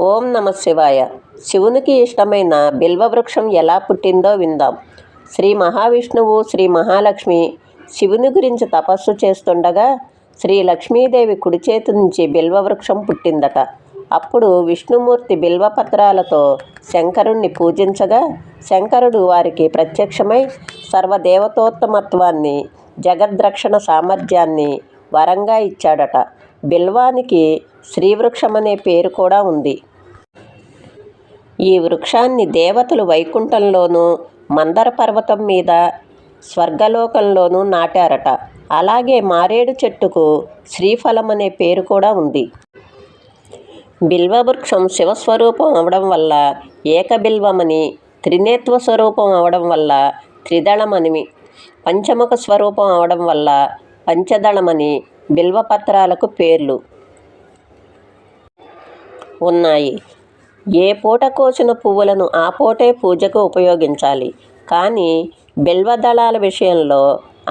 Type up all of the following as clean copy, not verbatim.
ఓం నమ శివాయ. శివునికి ఇష్టమైన బిల్వవృక్షం ఎలా పుట్టిందో విందాం. శ్రీ మహావిష్ణువు, శ్రీ మహాలక్ష్మి శివుని గురించి తపస్సు చేస్తుండగా శ్రీ లక్ష్మీదేవి కుడి చేతి నుంచి బిల్వవృక్షం పుట్టిందట. అప్పుడు విష్ణుమూర్తి బిల్వపత్రాలతో శంకరుణ్ణి పూజించగా శంకరుడు వారికి ప్రత్యక్షమై సర్వదేవతోత్తమత్వాన్ని, జగద్రక్షణ సామర్థ్యాన్ని వరంగా ఇచ్చాడట. బిల్వానికి శ్రీవృక్షమనే పేరు కూడా ఉంది. ఈ వృక్షాన్ని దేవతలు వైకుంఠంలోనూ, మందర పర్వతం మీద, స్వర్గలోకంలోనూ నాటారట. అలాగే మారేడు చెట్టుకు శ్రీఫలం అనే పేరు కూడా ఉంది. బిల్వవృక్షం శివస్వరూపం అవడం వల్ల ఏకబిల్వమని, త్రినేత్వ స్వరూపం అవడం వల్ల త్రిదళమని, పంచముఖ స్వరూపం అవడం వల్ల పంచదళమని బిల్వపత్రాలకు పేర్లు ఉన్నాయి. ఏ పూట కోసిన పువ్వులను ఆ పూటే పూజకు ఉపయోగించాలి. కానీ బిల్వదళాల విషయంలో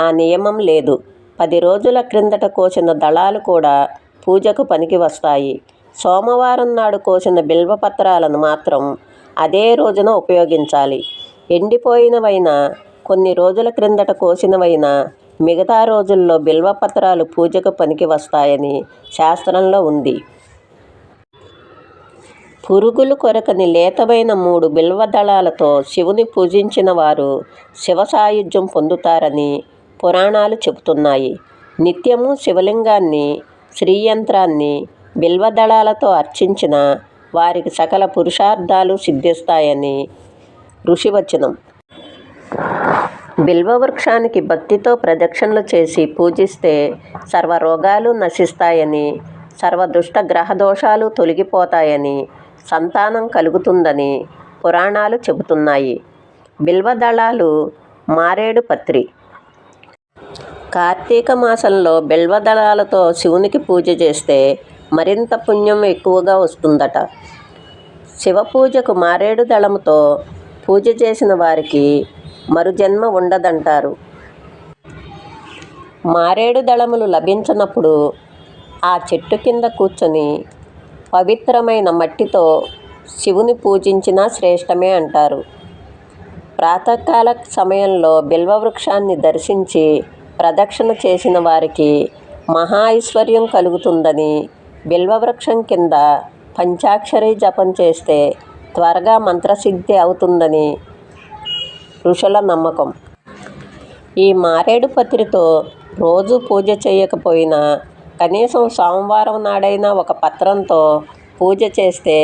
ఆ నియమం లేదు. 10 రోజుల క్రిందట కోసిన దళాలు కూడా పూజకు పనికి వస్తాయి. సోమవారం నాడు కోసిన బిల్వపత్రాలను మాత్రం అదే రోజున ఉపయోగించాలి. ఎండిపోయినవైనా, కొన్ని రోజుల క్రిందట కోసినవైనా మిగతా రోజుల్లో బిల్వపత్రాలు పూజకు పనికి వస్తాయని శాస్త్రంలో ఉంది. పురుగులు కొరకని లేతమైన 3 బిల్వదళాలతో శివుని పూజించిన వారు శివ సాయుధ్యం పొందుతారని పురాణాలు చెబుతున్నాయి. నిత్యము శివలింగాన్ని, శ్రీయంత్రాన్ని బిల్వదళాలతో అర్చించిన వారికి సకల పురుషార్థాలు సిద్ధిస్తాయని ఋషివచనం. బిల్వవృక్షానికి భక్తితో ప్రదక్షిణలు చేసి పూజిస్తే సర్వరోగాలు నశిస్తాయని, సర్వదుష్ట గ్రహదోషాలు తొలగిపోతాయని, సంతానం కలుగుతుందని పురాణాలు చెబుతున్నాయి. బిల్వదళాలు మారేడు పత్రి. కార్తీక మాసంలో బిల్వదళాలతో శివునికి పూజ చేస్తే మరింత పుణ్యం ఎక్కువగా వస్తుందట. శివ పూజకు మారేడు దళముతో పూజ చేసిన వారికి మరుజన్మ ఉండదంటారు. మారేడు దళములు లభించినప్పుడు ఆ చెట్టు కింద కూర్చొని పవిత్రమైన మట్టితో శివుని పూజించినా శ్రేష్టమే అంటారు. ప్రాతకాల సమయంలో బిల్వవృక్షాన్ని దర్శించి ప్రదక్షిణ చేసిన వారికి మహా ఐశ్వర్యం కలుగుతుందని, బిల్వవృక్షం కింద పంచాక్షరి జపం చేస్తే త్వరగా మంత్రసిద్ధి అవుతుందని ఋషుల నమ్మకం. ఈ మారేడు పత్రితో రోజు పూజ చేయకపోయినా కనీసం సోమవారం నాడైనా ఒక పత్రంతో పూజ చేస్తే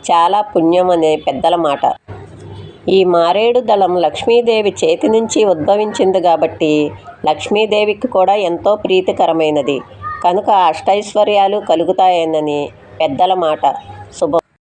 చాలా పుణ్యం అనే పెద్దల మాట. ఈ మారేడు దళం లక్ష్మీదేవి చేతి నుంచి ఉద్భవించింది కాబట్టి లక్ష్మీదేవికి కూడా ఎంతో ప్రీతికరమైనది కనుక అష్టైశ్వర్యాలు కలుగుతాయని పెద్దల మాట. శుభం.